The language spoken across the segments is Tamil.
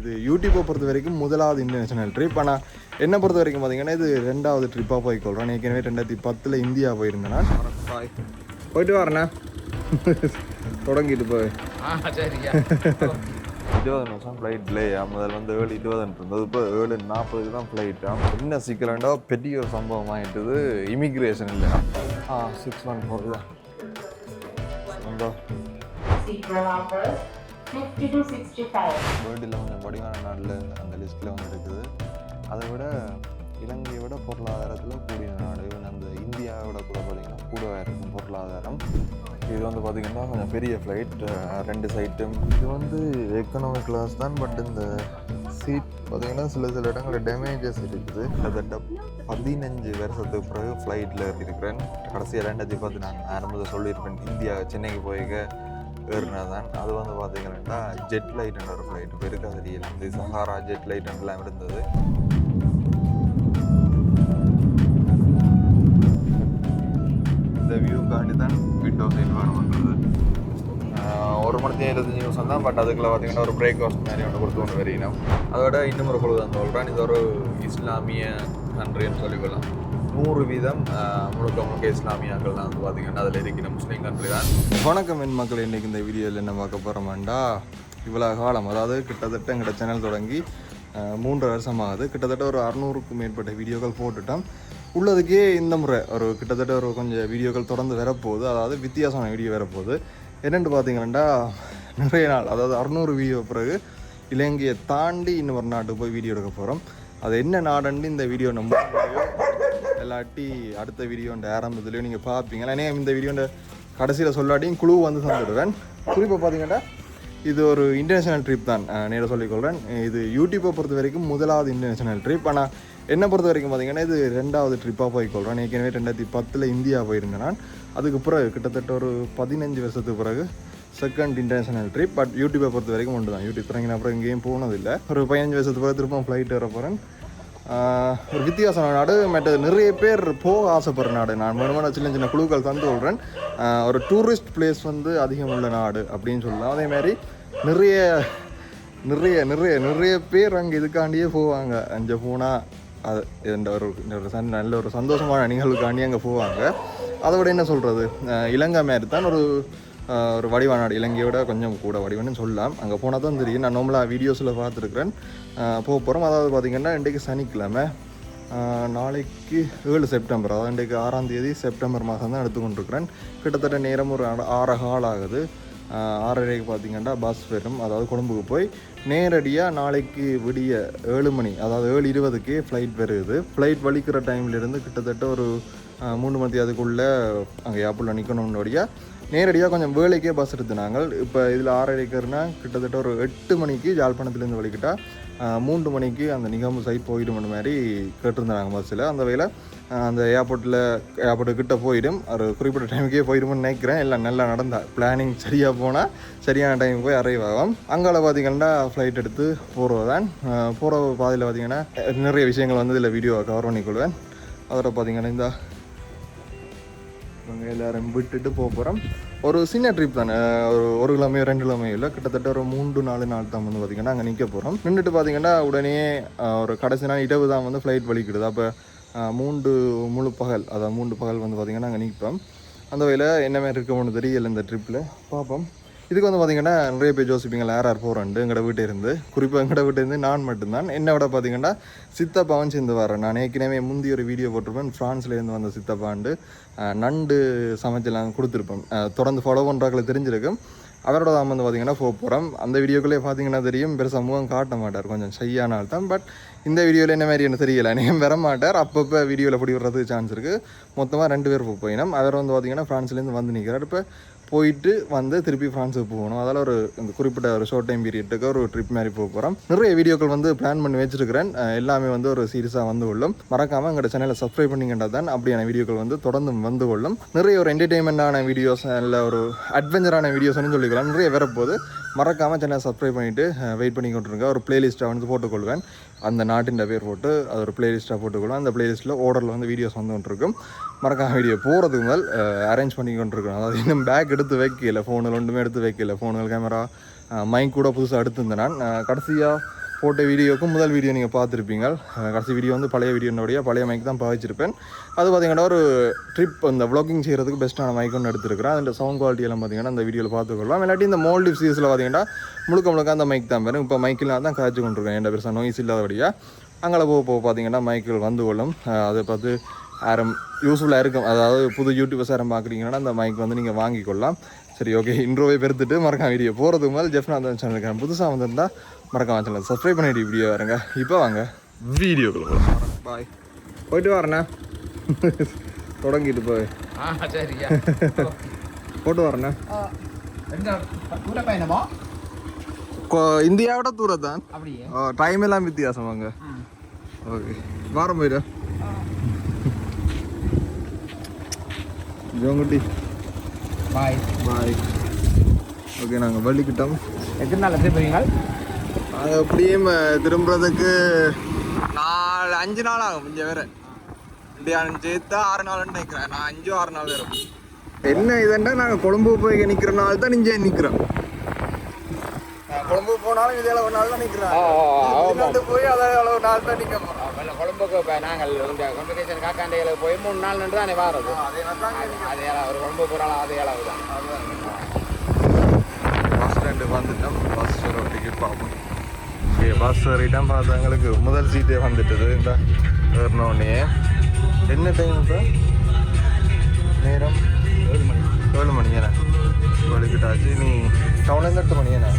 இது யூடியூப்பை பொறுத்த வரைக்கும் முதலாவது இன்டர்நேஷனல் ட்ரிப். ஆனால் என்னை பொறுத்த வரைக்கும் பார்த்தீங்கன்னா இது ரெண்டாவது ட்ரிப்பாக போய்க்கொள்கிறேன். ஏற்கனவே 2010 இந்தியா போயிருந்தேன்னா போயிட்டு வரேண்ணா தொடங்கிட்டு போய் 20 நிமிஷம் ஃப்ளைட் இல்லையா. முதல் வந்து 7:20 இருந்தது, இப்போ 7:40 தான் ஃப்ளைட்டா. என்ன சிக்கலாண்டா பெரிய ஒரு சம்பவம் ஆகிட்டுது. இமிக்ரேஷன் இல்லையா 614 தான் வேர்ல்டில் கொஞ்சம் வடிவான நாட்டில் அந்த லிஸ்ட்டில் வந்து இருக்குது. அதை விட இலங்கையை விட பொருளாதாரத்தில் கூடிய நாடு. அந்த இந்தியாவோட கூட பார்த்திங்கன்னா கூடவே இருக்கும் பொருளாதாரம். இது வந்து பார்த்திங்கன்னா கொஞ்சம் பெரிய ஃப்ளைட், 2 சைட்டும். இது வந்து எக்கனாமிக் கிளாஸ் தான். பட் இந்த சீட் பார்த்திங்கன்னா சில இடங்களில் டேமேஜஸ் இருக்குது. கிட்டத்தட்ட 15 வருஷத்துக்கு பிறகு ஃப்ளைட்டில் இருக்கிறேன். கடைசியாக 2010 நான் ஆரம்பத்தில் சொல்லியிருப்பேன் இந்தியா சென்னைக்கு போய்க்க ஏறினதான். அது வந்து பார்த்தீங்கன்னா ஜெட் லைட்ன்ற ஒரு ஃப்ளைட் இப்போ இருக்கா தெரியல. இந்த சஹாரா ஜெட் லைட்லாம் இருந்தது. இந்த வியூக்காண்டி தான் விண்டோ சைட் வேணும்ன்றது. 1 மணி 25 நிமிஷம் தான். பட் அதுக்குள்ள பார்த்தீங்கன்னா ஒரு பிரேக்ஃபாஸ்ட் மாதிரி ஒன்று கொடுத்து கொண்டு வரணும். அதோட இன்னும் ஒரு குழு தான் சொல்கிறேன். இது ஒரு இஸ்லாமிய கண்ட்ரின்னு சொல்லிக்கொள்ளலாம். 100% முழுக்க இஸ்லாமியாக்கள் தான் வந்து பார்த்திங்கன்னா அதில் இருக்கிற முஸ்லீம் கண்ட்ரி தான். வணக்கம் என் மக்கள், இன்றைக்கி இந்த வீடியோவில் என்ன பார்க்க போகிறோம்டா, இவ்வளோ காலம் அதாவது கிட்டத்தட்ட எங்களோட சேனல் தொடங்கி 3 வருஷமாகுது. கிட்டத்தட்ட ஒரு 600க்கும் மேற்பட்ட வீடியோக்கள் போட்டுட்டோம். உள்ளதுக்கே இந்த முறை ஒரு கிட்டத்தட்ட ஒரு கொஞ்சம் வீடியோக்கள் தொடர்ந்து வரப்போகுது. அதாவது வித்தியாசமான வீடியோ வரப்போகுது. என்னென்னு பார்த்தீங்கன்னா நிறைய நாள், அதாவது 600 வீடியோ பிறகு இலங்கையை தாண்டி இன்னும் ஒரு நாட்டுக்கு போய் வீடியோ எடுக்க போகிறோம். அது என்ன நாடுன்னு இந்த வீடியோ நம்ம எல்லாட்டி அடுத்த வீடியோண்ட ஆரம்பத்துலேயும் நீங்கள் பார்ப்பீங்க. ஏன்னா இந்த வீடியோண்ட கடைசியில் சொல்லாட்டியும் குழு வந்து தந்துடுவேன். குறிப்பாக பார்த்தீங்கன்னா இது ஒரு இன்டர்நேஷனல் ட்ரிப் தான் நேராக சொல்லிக்கொள்கிறேன். இது யூடியூப்பை பொறுத்த வரைக்கும் முதலாவது இன்டர்நேஷனல் ட்ரிப். ஆனால் என்னை பொறுத்த வரைக்கும் பார்த்தீங்கன்னா இது ரெண்டாவது ட்ரிப்பாக போய்க்கொள்கிறேன். ஏற்கனவே 2010 இந்தியா போயிருந்தேன் நான். அதுக்கு பிறகு கிட்டத்தட்ட ஒரு 15 வருஷத்துக்கு பிறகு செகண்ட் இன்டர்நேஷனல் ட்ரிப். பட் யூடியூப்பை பொறுத்த வரைக்கும் ஒன்று தான். யூடியூப் இறங்கின அப்புறம் எங்கேயும் போனதில்லை. ஒரு 15 வருஷத்துக்கு பிறகு திரும்ப ஃப்ளைட் ஏற போகிறேன். ஒரு வித்தியாசமான நாடு. மற்றது நிறைய பேர் போக ஆசைப்படுற நாடு. நான் வேணுமான சின்ன குழுக்கள் தந்து விடுறேன். ஒரு டூரிஸ்ட் பிளேஸ் வந்து அதிகம் உள்ள நாடு அப்படின்னு சொல்லலாம். அதேமாதிரி நிறைய நிறைய நிறைய நிறைய பேர் அங்கே இதுக்காண்டியே போவாங்க. அங்கே போனால் அது இந்த ஒரு நல்ல ஒரு சந்தோஷமான நிகழ்வுக்காண்டி அங்கே போவாங்க. அதை விட என்ன சொல்கிறது, இலங்கை மாதிரி தான் ஒரு வடிவான நாடு. இலங்கையோட கொஞ்சம் கூட வடிவன்னு சொல்லலாம். அங்கே போனால் தான் தெரியும். நான் நார்மலாக வீடியோஸில் பார்த்துருக்குறேன். போக போகிறோம். அதாவது பார்த்திங்கன்னா இன்றைக்கு சனிக்கிழமை, நாளைக்கு 7 செப்டம்பர், அதாவது இன்றைக்கு 6ஆம் தேதி செப்டம்பர் மாதம் தான் எடுத்துக்கொண்டிருக்கிறேன். கிட்டத்தட்ட நேரம் ஒரு 6 கால் ஆகுது. 6:30க்கு பார்த்திங்கன்னா பஸ் வரும். அதாவது கொழும்புக்கு போய் நேரடியாக நாளைக்கு விடிய 7 மணி, அதாவது 7:20க்கு ஃப்ளைட் வருது. ஃப்ளைட் வலிக்கிற டைம்லேருந்து கிட்டத்தட்ட ஒரு 3 மணி அதுக்குள்ளே அங்கே ஏர்போர்ட்டில் நிற்கணும்னுடைய நேரடியாக கொஞ்சம் வேலைக்கே பஸ் எடுத்துனாங்க. இப்போ இதில் 6:30க்குன்னா கிட்டத்தட்ட ஒரு 8 மணிக்கு யாழ்ப்பாணத்துலேருந்து வலிக்கிட்டால் 3 மணிக்கு அந்த நிகழ்வு சைட் போயிடும் மாதிரி கேட்டிருந்தாங்க பஸ்ஸில். அந்த வேலை அந்த ஏர்போர்ட்டு கிட்ட போயிடும். ஒரு குறிப்பிட்ட டைமுக்கே போயிடும்னு நினைக்கிறேன். எல்லாம் நல்லா நடந்தால் பிளானிங் சரியாக போனால் சரியான டைமுக்கு போய் அரைவ் ஆகும். அங்கால பார்த்திங்கன்னா ஃப்ளைட் எடுத்து போகிறது தான். போகிற பாதையில் பார்த்திங்கன்னா நிறைய விஷயங்கள் வந்து இதில் வீடியோ கவர் பண்ணிக்கொள்வேன். அதோட பார்த்திங்கன்னா இந்த நாங்கள் எல்லோரும் விட்டுட்டு போக போகிறோம். ஒரு சின்ன ட்ரிப் தானே, ஒரு கிழமையோ 2 கிழமையோ இல்லை, கிட்டத்தட்ட ஒரு 3-4 நாள் தான் வந்து பார்த்திங்கன்னா அங்கே நிற்க போகிறோம். நின்றுட்டு பார்த்திங்கன்னா உடனே ஒரு கடைசி நாள் இரவு தான் வந்து ஃப்ளைட் வலிக்கிடுது. அப்போ 3 முழு பகல், அதாவது 3 பகல் வந்து பார்த்திங்கன்னா அங்கே நிற்போம். அந்த வகையில் என்ன மாதிரி இருக்கணும்னு தெரியல இந்த ட்ரிப்பில் பார்ப்போம். இதுக்கு வந்து பார்த்திங்கன்னா நிறைய பேர் யோசிப்பீங்களா யார் போகிறேன்ட்டு. எங்களோட வீட்டிலேருந்து, குறிப்பாக எங்களோட வீட்டிலேருந்து நான் மட்டும்தான். என்னை விட பார்த்திங்கன்னா சித்தப்பாவும் சேர்ந்து வரேன். நான் ஏற்கனவே முந்தி ஒரு வீடியோ போட்டிருப்பேன். ஃப்ரான்ஸ்லேருந்து வந்த சித்தப்பாண்டு நண்டு சமைச்செல்லாம் கொடுத்துருப்பேன். தொடர்ந்து ஃபாலோ பண்ணுறாக்களை தெரிஞ்சிருக்கும். அவரோட தான் வந்து பார்த்திங்கன்னா போக போகிறோம். அந்த வீடியோக்குள்ளே பார்த்திங்கன்னா தெரியும், பெருசாக சமூகம் காட்ட மாட்டார், கொஞ்சம் ஷையான ஆள் தான். பட் இந்த வீடியோவில் என்ன மாதிரி என்ன தெரியலை, நீங்கள் வர மாட்டார். அப்பப்போ வீடியோவில் பிடி விடுறதுக்கு சான்ஸ் இருக்குது. மொத்தமாக 2 பேர் போயினோம். அவர் வந்து பார்த்திங்கன்னா ஃப்ரான்ஸ்லேருந்து வந்து நிற்கிறார். இப்போ போயிட்டு வந்து திருப்பி ஃப்ரான்ஸுக்கு போகணும். அதால் ஒரு இந்த குறிப்பிட்ட ஒரு ஷார்ட் டைம் பீரியட்டுக்கு ஒரு ட்ரிப் மாதிரி போக போகிறோம். நிறைய வீடியோக்கள் வந்து பிளான் பண்ணி வச்சுருக்கிறேன். எல்லாமே வந்து ஒரு சீரியஸாக வந்து கொள்ளும். மறக்காமல் எங்களோட சேனலை சப்ஸ்கிரைப் பண்ணிக்கிட்டா தான் அப்படியான வீடியோக்கள் வந்து தொடர்ந்து வந்து கொள்ளும். நிறைய ஒரு என்டர்டெயின்மெண்ட்டான வீடியோஸ், இல்லை ஒரு அட்வென்ச்சரான வீடியோஸ்னு சொல்லிக்கலாம், நிறைய வரப்போது. மறக்காமல் சேனலை சப்ஸ்கிரைப் பண்ணிவிட்டு வெயிட் பண்ணி கொண்டிருங்க. ஒரு பிளேலிஸ்ட்டை வந்து போட்டுக்கொள்வேன். அந்த நாட்டின் பேர் போட்டு அது ஒரு பிளேலிஸ்ட்டாக போட்டுக்கொள்ளும். அந்த பிளேலிஸ்ட்டில் ஓர்டரில் வந்து வீடியோஸ் வந்து கொண்டிருக்கும். மறக்காம வீடியோ போகிறதுக்கு முதல் அரேஞ்ச் பண்ணி கொண்டிருக்கணும். அதாவது இன்னும் பேக் எடுத்து வைக்கல, ஃபோனில் ஒன்றுமே எடுத்து வைக்கல. ஃபோனுகள் கேமரா மைக் கூட புதுசாக எடுத்துருந்தேன் நான். கடைசியாக போட்ட வீடியோக்கும் முதல் வீடியோ நீங்கள் பார்த்துருப்பீங்க. கடைசி வீடியோ வந்து பழைய வீடியோனுடைய பழைய மைக் தான் பாவிச்சிருப்பேன். அது பார்த்தீங்கன்னா ஒரு ட்ரிப் அந்த வ்ளாகிங் செய்கிறதுக்கு பெஸ்ட்டான மைக் ஒன்று எடுத்துருக்கிறேன். அதில் சவுண்ட் குவாலிட்டி எல்லாம் பார்த்தீங்கன்னா அந்த வீடியோவில் பார்த்துக்கொள்ளலாம். இல்லாட்டி இந்த மோல்டிவ் சீரிஸில் பார்த்தீங்கன்னா முழுக்க அந்த மைக் தான் வரும். இப்போ மைக்கில் தான் காய்ச்சி கொண்டிருக்கேன். எந்த பெருசாக நோய்ஸ் இல்லாதபடியாக அங்கே போக பார்த்தீங்கன்னா மைக்கில் வந்து கொள்ளும். அதை பார்த்து யாரும் யூஸ்ஃபுல்லாக இருக்கும். அதாவது புது யூடியூபர்ஸ் யாரும் பார்க்குறீங்கன்னா அந்த மைக் வந்து நீங்கள் வாங்கிக்கொள்ளலாம். சரி, ஓகே, இன்ட்ரோவே பெருத்துட்டு மறக்காம வீடியோ போகிறதுக்கு மேலே ஜெஃப்னா சேனலுக்கு புதுசாக வந்திருந்தால் மறக்காம சேனல் சப்ஸ்கிரைப் பண்ணிட்டு வீடியோ வரேங்க. இப்போ வாங்க வீடியோக்குள்ள போகலாம். பாய், போயிட்டு வரேண்ணா. தொடங்கிட்டு போய் போட்டு வரேண்ணா. இந்தியாவோட தூரம் தான், டைம் எல்லாம் வித்தியாசம். வாங்க, ஓகே, வாரம் போயிடு ஜோங்குட்டி. பாய் பாய். ஓகே, நாங்கள் வள்ளிக்கிட்டோம். எத்தனை நாள் எப்படி போவீங்க? அது எப்படியும் திரும்புறதுக்கு 5 நாள் ஆகும். இங்கே வேறு இந்தியான்னு சேர்த்தா 6 நாள்னு நினைக்கிறேன். நான் 5-6 நாள் வரும். என்ன இதுன்னா நாங்கள் கொழும்பு போய் நிற்கிற நாள் தான் இங்கே நிற்கிறோம். கொழும்பு போனாலும் இதே அளவு நாள் தான் நிற்கிறேன். போய் அதே அளவு நாள் தான் நிற்க போகிறோம். கொழும்புக்கு இப்போ நாங்கள் இந்த கம்யூனிகேஷன் காக்காண்டையில் போய் 3 நாள் நின்று தானே வாரது. அதே ஒரு கொழும்பு போகிறாலும் அதே அளவு தான். பஸ் ஸ்டாண்டு வந்துட்டோம். பஸ் ஒரு டிக்கெட் பார்ப்போம். பஸ் ஏறிட்டோம். பார்த்து எங்களுக்கு முதல் சீட்டே வந்துட்டுது. இந்த ஏறினோடனே என்ன டைம் இப்போ? நேரம் 7 மணி. ஏன்னா வலிக்கிட்டாச்சு. நீ டவுன்லேருந்து 8 மணி. ஏன்னா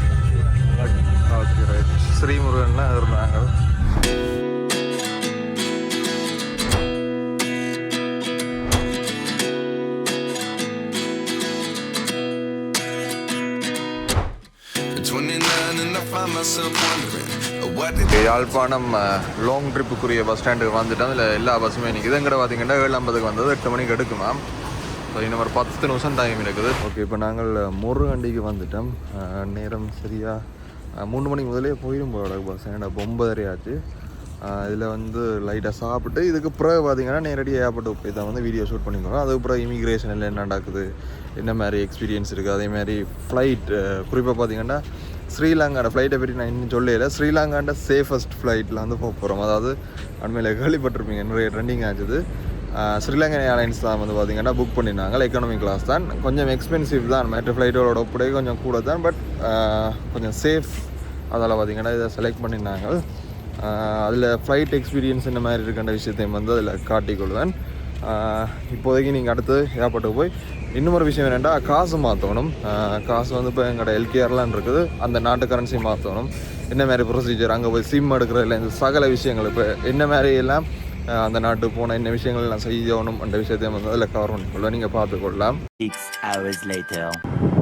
ஓகே, ரைட். ஸ்ரீமுருகன்லாம் இருந்தாங்க. யாழ்ப்பாணம் லாங் ட்ரிப்புக்குரிய பஸ் ஸ்டாண்டுக்கு வந்துட்டோம். இதில் எல்லா பஸ்ஸுமே நிற்குது. எங்கிட்ட பார்த்தீங்கன்னா 7:50 வந்தது 8 மணிக்கு எடுக்குமா. ஸோ இன்னும் ஒரு 10 நிமிஷம் டைம் இருக்குது. ஓகே, இப்போ நாங்கள் முருகண்டிக்கு வந்துட்டோம். நேரம் சரியாக 3 மணிக்கு முதலே போயிடும் போட பஸ். ஏன்னா 9:30 ஆச்சு. இதில் வந்து லைட்டாக சாப்பிட்டு இதுக்கு பிறகு பார்த்தீங்கன்னா நேரடியாக ஏர்போர்ட்டுக்கு போய் தான் வந்து வீடியோ ஷூட் பண்ணிக்கிறோம். அதுக்கு பிறகு இமிக்ரேஷனில் என்ன நடக்குது, என்ன மாதிரி எக்ஸ்பீரியன்ஸ் இருக்குது, அதேமாதிரி ஃப்ளைட் குறிப்பாக பார்த்தீங்கன்னா ஸ்ரீலங்காவோட ஃப்ளைட்டை பற்றி நான் இன்னும் சொல்லல. ஸ்ரீலங்காண்ட சேஃபஸ்ட் ஃப்ளைட்டில் வந்து போக போகிறோம். அதாவது அண்மையில் கேள்விப்பட்டிருப்பீங்க, நிறைய ட்ரெண்டிங் ஆச்சுது. ஸ்ரீலங்கன் ஏர்லைன்ஸ் தான் வந்து பார்த்திங்கன்னா புக் பண்ணியிருந்தாங்க. எக்கானமி கிளாஸ் தான், கொஞ்சம் எக்ஸ்பென்சிவ் தான். மற்ற ஃப்ளைட்டோட ஒப்படை கொஞ்சம் கூட தான், பட் கொஞ்சம் சேஃப். அதில் பார்த்திங்கன்னா இதை செலக்ட் பண்ணியிருந்தாங்க. அதில் ஃப்ளைட் எக்ஸ்பீரியன்ஸ் இந்த மாதிரி இருக்கின்ற விஷயத்தையும் வந்து அதில் காட்டிக்கொள்வேன். இப்போதைக்கு நீங்கள் அடுத்து ஏர்போர்ட்டுக்கு போய் இன்னொரு விஷயம் என்னென்னா காசு மாற்றணும். காசு வந்து இப்போ எங்களோட எல்கேஆர்லாம் இருக்குது, அந்த நாட்டு கரன்சி மாற்றணும். என்ன மாதிரி ப்ரொசீஜர், அங்கே போய் சிம் எடுக்கிறதுல இந்த சகல விஷயங்கள் இப்போ என்ன மாதிரி எல்லாம் அந்த நாட்டுக்கு போனால் என்ன விஷயங்கள் எல்லாம் செய்யணும் அந்த விஷயத்தையும் வந்து அதில் கவர் பண்ணிக்கொள்ள நீங்கள் பார்த்துக்கொள்ளலாம். 6 hours later.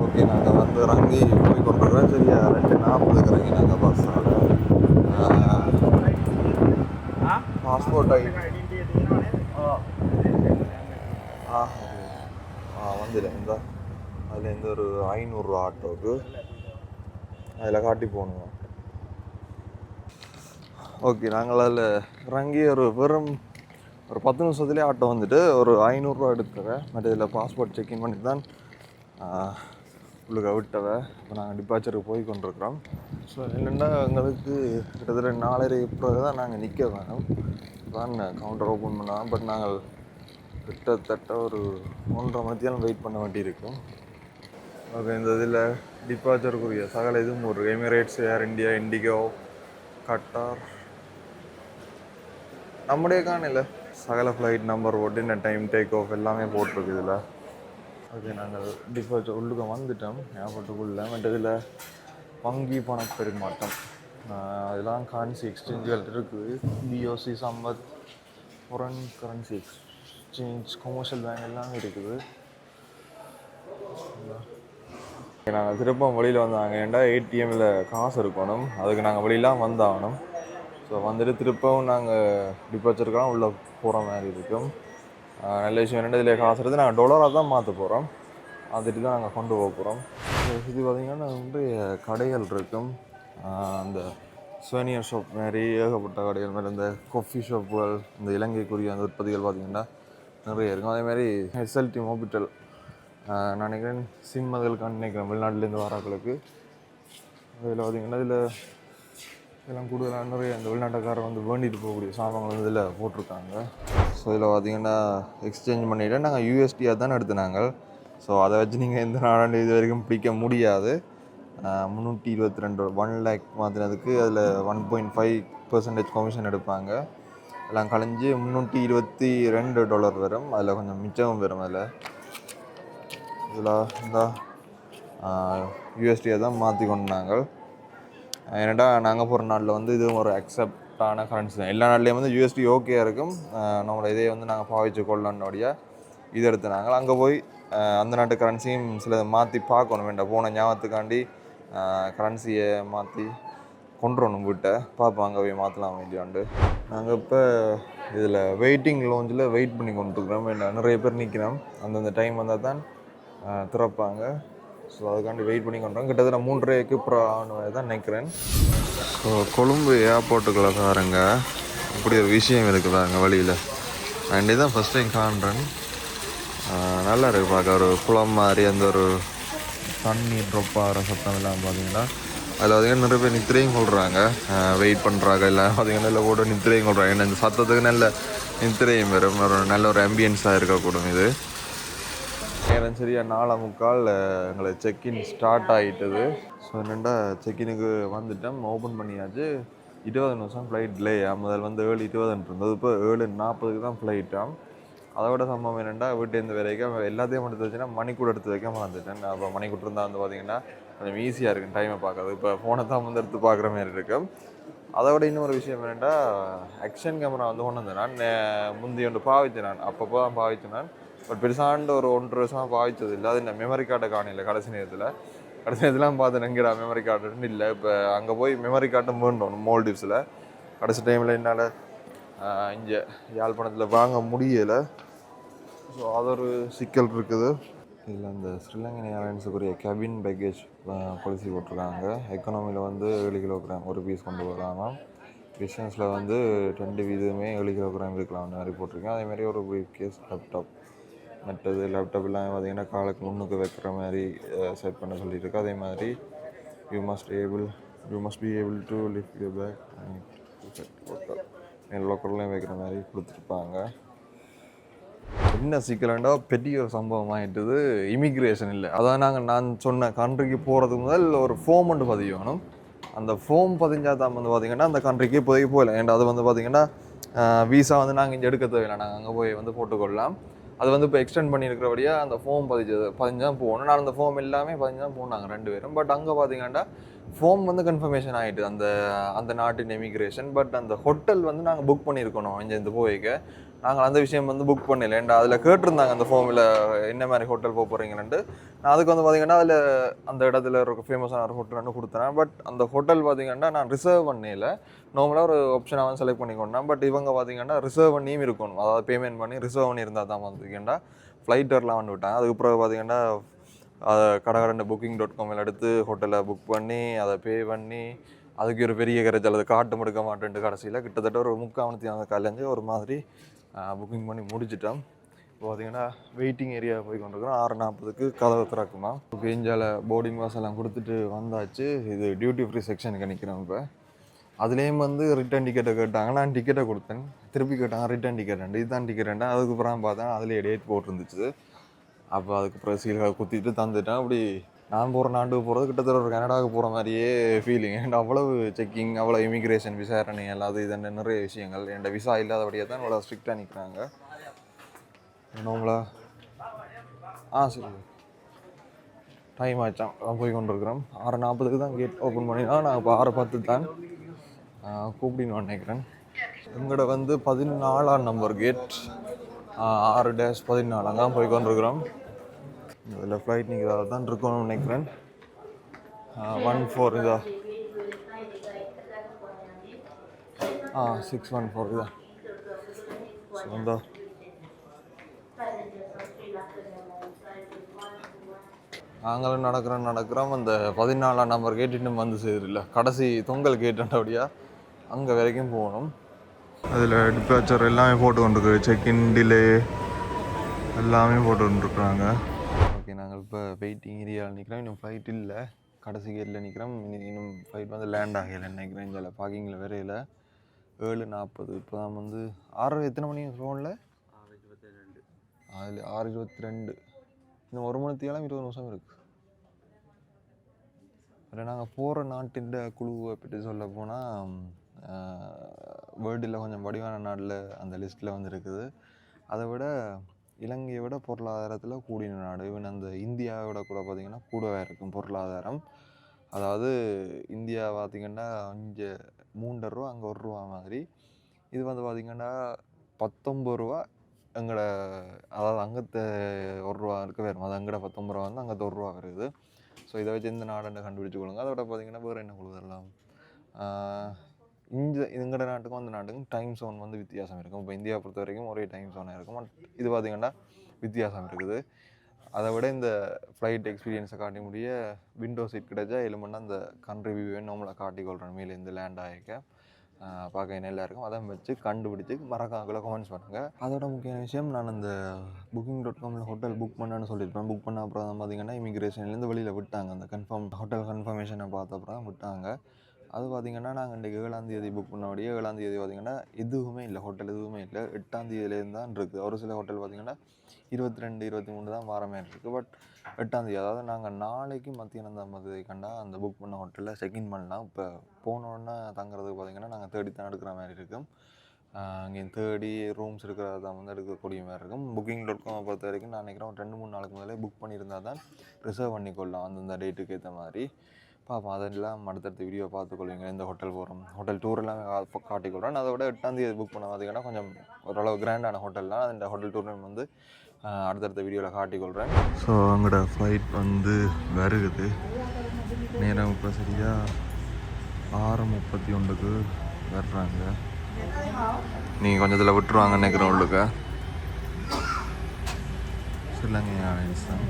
ஓகே, நாங்கள் வந்து இறங்கி போய் கொண்டுறோம். சரியா 2:40 இறங்கி நாங்கள் பஸ்ஸால் பாஸ்போர்ட் வந்துடும். இந்த அதுலேருந்து ஒரு 500 ரூபா ஆட்டோவுக்கு அதில் காட்டி போகணுங்க. ஓகே, நாங்கள் அதில் இறங்கி வெறும் ஒரு 10 நிமிஷத்துலேயே ஆட்டோ வந்துட்டு ஒரு 500 ரூபா எடுத்துக்கிறேன். மற்ற இதில் பாஸ்போர்ட் செக்இன் பண்ணி தான் உள்ளுக்க விட்டவை. இப்போ நாங்கள் டிபார்ச்சருக்கு போய் கொண்டிருக்கிறோம். ஸோ என்னென்னா எங்களுக்கு கிட்டத்தட்ட 4:30 பிறகு தான் நாங்கள் நிற்க வேணும். தான் கவுண்டர் ஓப்பன் பண்ணலாம். பட் நாங்கள் கிட்டத்தட்ட ஒரு 1.5 மணித்தியாலும் வெயிட் பண்ண வேண்டியிருக்கும். ஓகே, இந்த இதில் டிபார்ச்சருக்குரிய சகல இதுவும் ஒரு எமிரேட்ஸ், ஏர் இண்டியா, இண்டிகோ, கட்டார், நம்முடைய காணில் சகல ஃப்ளைட் நம்பர் போட்டு இந்த டைம் டேக் ஆஃப் எல்லாமே போட்டிருக்கு இதில். ஓகே, நாங்கள் டிபார்ச்சர் உள்ளுக்க வந்துட்டோம் ஏர்போர்ட்டுக்குள்ளே. மற்ற இதில் வங்கி பண பெருமாட்டம் அதெல்லாம் கரன்சி எக்ஸ்சேஞ்சுகள் இருக்குது. POC, Sampath, foreign currency exchange, commercial bank எல்லாம் இருக்குது. நாங்கள் திருப்பம் வெளியில் வந்தாங்க. ஏன்டா ஏடிஎம்மில் காசு இருக்கணும், அதுக்கு நாங்கள் வெளியெலாம் வந்தாகணும். ஸோ வந்துட்டு திருப்பவும் நாங்கள் டிபார்ச்சருக்கெல்லாம் உள்ளே போகிற மாதிரி இருக்கும். நல்ல விஷயம் என்னென்ன இதில் காசு எடுத்து நாங்கள் $டாலராக தான் மாற்ற போகிறோம். அதுட்டு தான் நாங்கள் கொண்டு போக போகிறோம். இது பார்த்திங்கன்னா வந்து கடைகள் இருக்கும். அந்த சுவனியர் ஷாப் மாதிரி ஏகப்பட்ட கடைகள் மாதிரி, இந்த காஃபி ஷாப்புகள், இந்த இலங்கைக்குரிய அந்த உற்பத்திகள் பார்த்திங்கன்னா நிறைய இருக்கும். அதேமாதிரி எஸ்எல்டி மோபிட்டல் நான் நினைக்கிறேன் சிம் அதுகளுக்கான நினைக்கிறேன் வெளிநாட்டிலேருந்து வராக்களுக்கு. அதில் பார்த்திங்கன்னா இதில் இதெல்லாம் கூடுதலாக நிறைய இந்த வெளிநாட்டுக்காரர் வந்து வேண்டிட்டு போகக்கூடிய சாமான்கள் வந்து இதில் போட்டிருக்காங்க. ஸோ இதில் பார்த்தீங்கன்னா எக்ஸ்சேஞ்ச் பண்ணிவிட்டு நாங்கள் யூஎஸ்டியாக தானே எடுத்துனாங்க. ஸோ அதை வச்சு நீங்கள் எந்த நாடாண்டு இது வரைக்கும் பிடிக்க முடியாது. 322 1 லேக் மாற்றினதுக்கு அதில் 1.5% கமிஷன் எடுப்பாங்க. எல்லாம் கழிஞ்சு $322 வரும். அதில் கொஞ்சம் மிச்சமும் வரும். இதில் இந்த யூஎஸ்டியை தான் மாற்றி கொண்டாங்க. ஏன்னாட்டா நாங்கள் போகிற நாட்டில் வந்து இது ஒரு அக்செப்டான கரன்சி தான். எல்லா நாட்டிலையும் வந்து யூஎஸ்டி ஓகேயாக இருக்கும். நம்மளோட இதே வந்து நாங்கள் பாவிச்சு கொள்ளனோடைய இது எடுத்துனாங்க. அங்கே போய் அந்த நாட்டு கரன்சியும் சில மாற்றி பார்க்கணும். வேண்டாம் போன ஞாபகத்துக்காண்டி கரன்சியை மாற்றி கொண்டுறணும் வீட்டை பார்ப்போம். அங்கே போய் மாற்றலாம் வேண்டியாண்டு. நாங்கள் இப்போ இதில் வெயிட்டிங் லோஞ்சில் வெயிட் பண்ணி கொண்டுருக்குறோம். நிறைய பேர் நிற்கிறோம். அந்தந்த டைம் வந்தால் தான் திறப்பாங்க. ஸோ அதுக்காண்டி வெயிட் பண்ணி கொண்டுறோம். கிட்டத்தட்ட 3:30க்கு தான் நினைக்கிறேன். ஸோ கொழும்பு ஏர்போர்ட்டுக்குள்ள பாருங்க இப்படி ஒரு விஷயம் இருக்குதாங்க வழியில். நான் தான் ஃபஸ்ட் டைம் காண்றேன். நல்லா இருக்குது பார்க்க. ஒரு குளம் மாதிரி அந்த ஒரு தண்ணி ட்ராப் ஆகிற சத்தம் எல்லாம் பார்த்தீங்கன்னா அதில் பார்த்தீங்கன்னா நிறைய பேர் நித்திரையும் கொள்கிறாங்க. வெயிட் பண்ணுறாங்க. இல்லை பார்த்தீங்கன்னா இல்லை கூட நித்திரையும் கொள்கிறாங்க. ஏன்னா இந்த சத்தத்துக்கு நல்ல நித்திரையும் வரும். ஒரு நல்ல ஒரு ஆம்பியன்ஸாக இருக்கக்கூடும். இது நேரம் சரியாக 4:45 எங்களை செக்இன் ஸ்டார்ட் ஆகிட்டது. ஸோ என்னென்னா செக்இனுக்கு வந்துட்டோம். ஓப்பன் பண்ணியாச்சு. 20 நிமிஷம் ஃப்ளைட் டிலே. முதல் வந்து 7:20 இருந்தது. இப்போ 7:40க்கு தான் ஃப்ளைட்டாம். அதோட சம்பவம் என்னென்னா வீட்டு வரைக்கும் எல்லாத்தையும் எடுத்து வச்சுன்னா மணிக்கூட எடுத்து வைக்க வந்துட்டேன். அப்போ மணிக்கூட்டு இருந்தால் வந்து பார்த்தீங்கன்னா கொஞ்சம் ஈஸியாக இருக்கும் டைமை பார்க்குறது. இப்போ ஃபோனை தான் வந்து எடுத்து பார்க்குற மாதிரி இருக்கும். அதோட இன்னொரு விஷயம் என்னென்னா ஆக்ஷன் கேமரா வந்து கொண்டு வந்தேன். நான் முந்தைய ஒன்று பாவிச்சேன். நான் அப்பப்போ தான் பாவிச்சேன். நான் பட் பெருசாண்டு ஒரு 1.5 வருஷமாக பாவிச்சது இல்லை. அது இந்த மெமரி கார்டை காணல. கடைசி நேரத்தில் பார்த்து எங்கடா மெமரி கார்டுன்னு இல்லை. இப்போ அங்கே போய் மெமரி கார்டும் வேணும் மால்டீவ்ஸில். கடைசி டைமில் என்னால் இங்கே யாழ்ப்பாணத்தில் வாங்க முடியலை. ஸோ அது ஒரு சிக்கல் இருக்குது. இதில் அந்த ஸ்ரீலங்கன் ஏர்லைன்ஸுக்குரிய கேபின் பேக்கேஜ் பாலிசி போட்டிருக்காங்க. எக்கனாமியில் வந்து 7 கிலோகிராம் ஒரு பீஸ் கொண்டு வரலாமா. பிஸ்னஸில் வந்து 2 வீதமே 7 கிலோகிராம் இருக்கலாம் அந்த மாதிரி போட்டிருக்கேன். அதேமாதிரி ஒரு ப்ரீஃப் கேஸ் லேப்டாப் மற்றது லேப்டாப் எல்லாம் பார்த்திங்கன்னா காலுக்கு முன்னுக்கு வைக்கிற மாதிரி செட் பண்ண சொல்லியிருக்கு. அதே மாதிரி you must be able to lift your bag and லோக்கர்லாம் வைக்கிற மாதிரி கொடுத்துருப்பாங்க. என்ன சிக்கலாண்டா பெரிய ஒரு சம்பவம் ஆகிட்டது. இமிக்ரேஷன் இல்லை. அதான் நான் சொன்ன கண்ட்ரிக்கு போகிறதுக்கு முதல் ஒரு ஃபோம் ஒன்று பதியணும். அந்த ஃபோம் பதிஞ்சால் தான் வந்து பார்த்திங்கன்னா அந்த கண்ட்ரிக்கு இப்போதைக்கு போகல. ஏன்னா அது வந்து பார்த்திங்கன்னா வீசா வந்து நாங்கள் இங்கே எடுக்க தேவையில்லை. நாங்கள் அங்கே போய் வந்து போட்டுக்கொள்ளலாம். அது வந்து இப்போ எக்ஸ்டெண்ட் பண்ணியிருக்கிறபடியாக அந்த ஃபோம் பதிஞ்சால் போகணும். நான் அந்த ஃபோம் எல்லாமே பதிஞ்சால் போனாங்க 2 பேரும். பட் அங்கே பார்த்தீங்கன்னா ஃபோம் வந்து கன்ஃபர்மேஷன் ஆகிட்டு அந்த நாட்டின் எமிக்ரேஷன். பட் அந்த ஹோட்டல் வந்து நாங்கள் புக் பண்ணியிருக்கணும். இந்த போய்க்க நாங்கள் அந்த விஷயம் வந்து புக் பண்ணல. ஏன்டா அதில் கேட்டிருந்தாங்க அந்த ஃபோமில் என்ன மாதிரி ஹோட்டல் போக போகிறீங்கன்ட்டு. நான் அதுக்கு வந்து பார்த்திங்கன்னா அதில் அந்த இடத்துல இருக்க ஃபேமஸான ஒரு ஹோட்டல்னு கொடுத்தேன். பட் அந்த ஹோட்டல் பார்த்திங்கன்னா நான் ரிசர்வ் பண்ணல. நார்மலாக ஒரு ஆப்ஷனாக வந்து செலக்ட் பண்ணிக்கொண்டேன். பட் இவங்க பார்த்திங்கன்னா ரிசர்வ் பண்ணியும் இருக்கணும். அதாவது பேமெண்ட் பண்ணி ரிசர்வ் பண்ணி இருந்தால் தான் வந்துருக்கேன்டா ஃப்ளைட்டர்லாம் வந்து விட்டாங்க. அதுக்கப்புறம் பார்த்திங்கன்னா அதை கடை booking.com எடுத்து ஹோட்டலை புக் பண்ணி அதை பே பண்ணி அதுக்கு ஒரு பெரிய கரைச்சல் அது காட்டும் எடுக்க மாட்டேன்ட்டு கடைசியில் கிட்டத்தட்ட ஒரு 3/4 மணி நேரம் கலைஞ்சு ஒரு மாதிரி புக்கிங் பண்ணி முடிச்சிட்டோம். இப்போ பார்த்திங்கன்னா வெயிட்டிங் ஏரியா போய் கொண்டிருக்கிறோம். 6:40க்கு கதவை திறக்குமா. ஓகே, இந்தியாவில் போர்டிங் பாஸ் எல்லாம் கொடுத்துட்டு வந்தாச்சு. இது டியூட்டி ஃப்ரீ செக்ஷனுக்கு நிற்கிறோம். இப்போ அதுலேயும் வந்து ரிட்டர்ன் டிக்கெட்டை கேட்டாங்க. நான் டிக்கெட்டை கொடுத்தேன். திருப்பி கேட்டாங்க ரிட்டர்ன் டிக்கெட் இதுதான் டிக்கெட். அதுக்கப்புறம் பார்த்தேன் அதுலேயே டேட் போட்டிருந்துச்சு. அப்போ அதுக்கப்புறம் சீல்களை குத்திட்டு தந்துட்டேன். அப்படி நான் போகிற நாட்டுக்கு போகிறது கிட்டத்தட்ட ஒரு கனடாவுக்கு போகிற மாதிரியே ஃபீலிங். ஏன்னா அவ்வளவு செக்கிங், அவ்வளோ இமிக்ரேஷன் விசாரணை எல்லாம் இது நிறைய விஷயங்கள். என்கிட்ட விசா இல்லாதபடியாக தான் இவ்வளோ ஸ்ட்ரிக்டாக நிற்கிறாங்க. என்னங்களா சரி டைம் ஆச்சான். போய் கொண்டு இருக்கிறோம். 6:40க்கு தான் கேட் ஓப்பன் பண்ணினா நான் இப்போ 6:10 தான் கூப்பிடின்னு நினைக்கிறேன். எங்களோட வந்து 14ஆம் நம்பர் கேட் 6-14 அங்கே போய் கொண்டிருக்கிறோம். இதில் ஃப்ளைட் நிற்கிறதா தான் இருக்கணும்னு நினைக்கிறேன். 14 இதா 614 இதா வந்தா நாங்களும் நடக்கிறோம். அந்த 14ஆம் நம்பர் கேட் இன்னும் வந்து சேரில்லை. கடைசி தொங்கல் கேட்டுன்றபடியா அங்கே வரைக்கும் போகணும். அதில் டிபார்ச்சர் எல்லாமே போட்டு கொண்டிருக்கு. செக்இன் டிலே எல்லாமே போட்டு கொண்டிருக்குறாங்க. ஓகே, நாங்கள் இப்போ வெயிட்டிங் ஏரியாவில் நிற்கிறோம். இன்னும் ஃப்ளைட் இல்லை. கடைசி கேட்டில் நிற்கிறோம். இன்னும் ஃப்ளைட் வந்து லேண்ட் ஆகலை நினைக்கிறேன். இதில் பார்க்கிங்கில் வரையில் 7:40. இப்போ தான் வந்து 6 எத்தனை மணி ஃபோனில் 6:22. இன்னும் 1 மணி நேரம் 20 நிமிஷம் இருக்குது. அதில் நாங்கள் போகிற நாட்டின் குழுவை பற்றி சொல்ல போனால் வேர்ல்டில் கொஞ்சம் வடிவான நாட்டில் அந்த லிஸ்ட்டில் வந்து இருக்குது. அதை விட இலங்கையை விட பொருளாதாரத்தில் கூடின நாடு. ஈவன் அந்த இந்தியாவோட கூட பார்த்திங்கன்னா கூடவே இருக்கும் பொருளாதாரம். அதாவது இந்தியா பார்த்திங்கன்னா இங்கே 3 ரூபா அங்கே 1 ரூபா மாதிரி. இது வந்து பார்த்திங்கன்னா 19 ரூபா எங்களோட, அதாவது அங்கத்தை 1 ரூபா இருக்க வரும். அது அங்கட 19 ரூபா வந்து அங்கத்தை 1 ரூபா வருது. ஸோ இதை வச்சு எந்த நாடுன்னு கண்டுபிடிச்சு கொள்ளுங்க. அதோட பார்த்திங்கன்னா வேறு என்ன கொடுத்துடலாம். எங்கட நாட்டுக்கும் அந்த நாட்டுக்கும் டைம் ஜோன் வந்து வித்தியாசம் இருக்கும். இப்போ இந்தியாவை பொறுத்த வரைக்கும் ஒரே டைம் ஜோனாக இருக்கும். இது பார்த்திங்கன்னா வித்தியாசம் இருக்குது. அதை விட இந்த ஃப்ளைட் எக்ஸ்பீரியன்ஸை காட்டி முடிய விண்டோ சீட் கிடைச்சா எலுமெண்டா அந்த கண்ட்ரி வியூவை நம்மளை காட்டிக்கொள்கிறோம். மேலேருந்து லேண்ட் ஆகிக்க பார்க்க நல்லா இருக்கும். அதை வச்சு கண்டுபிடிச்சி மறக்காமக்குள்ள கமெண்ட்ஸ் பண்ணுங்கள். அதோட முக்கியமான விஷயம், நான் அந்த booking.comல ஹோட்டல் புக் பண்ணேன்னு சொல்லியிருப்பேன். புக் பண்ண அப்புறம் தான் பார்த்திங்கன்னா இமிக்ரேஷன்லேருந்து வெளியில் விட்டாங்க. அந்த ஹோட்டல் கன்ஃபர்மேஷனை பார்த்த அப்புறம் தான் விட்டாங்க. அது பார்த்திங்கன்னா நாங்கள் இன்றைக்கி 7ஆம் தேதி புக் பண்ணபடியே 7ஆம் தேதி பார்த்திங்கன்னா எதுவுமே இல்லை, ஹோட்டல் எதுவுமே இல்லை. 8ஆம் தேதியிலேருந்து தான் இருக்குது. ஒரு சில ஹோட்டல் பார்த்திங்கன்னா 22, 23 தான் வார மாதிரி இருக்குது. பட் 8ஆம் தேதி, அதாவது நாங்கள் நாளைக்கு மத்தியானம் தான் கண்டா அந்த புக் பண்ண ஹோட்டலில் செக்இன் பண்ணலாம். இப்போ போனோன்னே தங்குறதுக்கு பார்த்திங்கன்னா நாங்கள் தேடி தான் எடுக்கிற மாதிரி இருக்கும். அங்கே தேடி ரூம்ஸ் இருக்கிறத தான் வந்து எடுக்கக்கூடிய மாதிரி இருக்கும். booking.com பொறுத்த வரைக்கும் நான் நினைக்கிறேன் 2-3 நாளுக்கு முதலே புக் பண்ணியிருந்தால் தான் ரிசர்வ் பண்ணிக்கொள்ளலாம் அந்தந்த டேட்டுக்கு ஏற்ற மாதிரி. பார்ப்போம். அதெல்லாம் அடுத்தடுத்த வீடியோ பார்த்துக்கொள்வீங்க. இந்த ஹோட்டல் போகிறோம், ஹோட்டல் டூர் எல்லாம் காட்டிக்கொள்கிறேன். அதை விட 8ஆம் தேதி புக் பண்ண பார்த்திங்கன்னா கொஞ்சம் ஓரளவு கிராண்டான ஹோட்டல் தான். அந்த ஹோட்டல் டூர் வந்து அடுத்தடுத்த வீடியோவில் காட்டிக்கொள்கிறேன். ஸோ அங்களோட ஃப்ளைட் வந்து வருகுது. நேரம் இப்போ சரியாக 6:31க்கு வர்றாங்க. நீங்கள் கொஞ்சத்தில் விட்டுருவாங்க நினைக்கிறேன் உள்ளுக்க. ஸ்ரீலங்கா ஏர்லைன்ஸ் தான்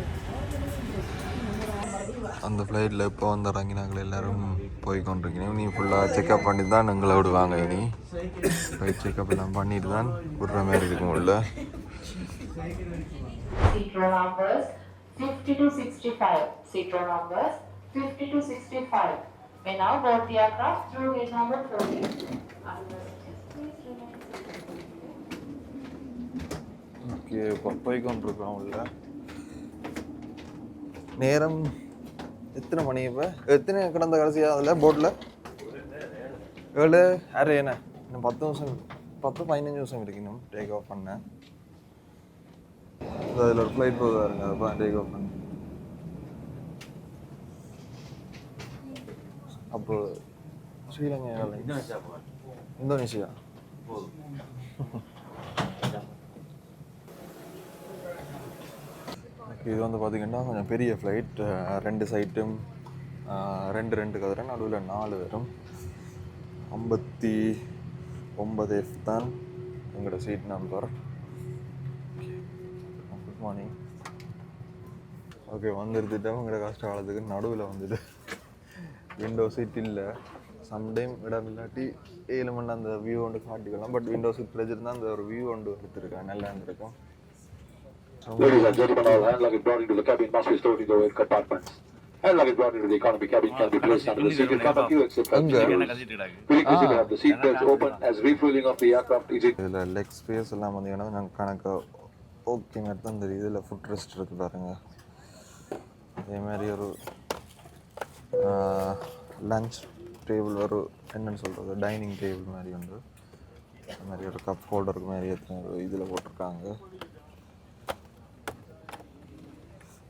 அந்த ஃப்ளைட்டில் இப்போ வந்து இறங்கினாங்களே எல்லோரும் போய்கொண்டிருக்கீங்க. நீ ஃபுல்லாக செக்அப் பண்ணி தான் எங்களை விடுவாங்க. இனி ஃப்ளைட் செக்அப் எல்லாம் பண்ணிட்டு தான் விடுற மாதிரி இருக்கும் உள்ள. Seat row numbers 50 to 65. Seat row numbers 50 to 65. May now board the aircraft through gate number 14. Okay, இப்போ போய்கொண்டிருக்கோம் உள்ள. நேரம் எத்தனை மணி? இப்போ எத்தனை கிடந்த கடைசியாக அதில் போட்டில் 7 அரை என்ன இன்னும் 10 நிமிஷம் 10-15 நிமிஷம் இருக்கு இன்னும் டேக் ஆஃப் பண்ணேன். அதில் ஒரு ஃப்ளைட் போகுதா இருங்க, அப்போ டேக் ஆஃப் பண்ணேன். அப்போ ஸ்ரீலங்கா இந்தோனேஷியா இது வந்து பார்த்திங்கன்னா கொஞ்சம் பெரிய ஃப்ளைட். 2 சைட்டும் 2 கதிரை நடுவில் 4 வரும். 59F தான் எங்களோட seat number. Good morning. Okay, வந்துருந்துட்டோம். உங்களோட கஷ்ட காலத்துக்கு நடுவில் வந்துட்டு விண்டோ சீட் இல்லை. சம்டைம் இடம் இல்லாட்டி 7 மணி அந்த வியூ ஒன்று காட்டிக்கலாம். பட் விண்டோ சீட் பிரச்சிருந்தால் அந்த ஒரு வியூ ஒன்று எடுத்துருக்கேன், நல்லா இருந்திருக்கும். Ladies and gentlemen, all hand luggage brought into the cabin must be stored in the overhead compartments. Hand luggage brought into the economy cabin can be placed under the seat cabin queue except for prerequisite to have the seat belts open as refueling of the aircraft is இதில் லெக் ஸ்பேஸ் எல்லாம் பார்த்தீங்கன்னா நாங்கள் கணக்கு ஓகே மாதிரி தான் தெரியுது. இதில் ஃபுட் ரெஸ்ட் இருக்குது பாருங்கள். அதே மாதிரி ஒரு லன்ச் டேபிள், ஒரு என்னென்னு சொல்கிறது டைனிங் டேபிள் மாதிரி உண்டு. அது மாதிரி ஒரு கப் ஹோல்டருக்கு மாதிரி இதில் போட்டிருக்காங்க.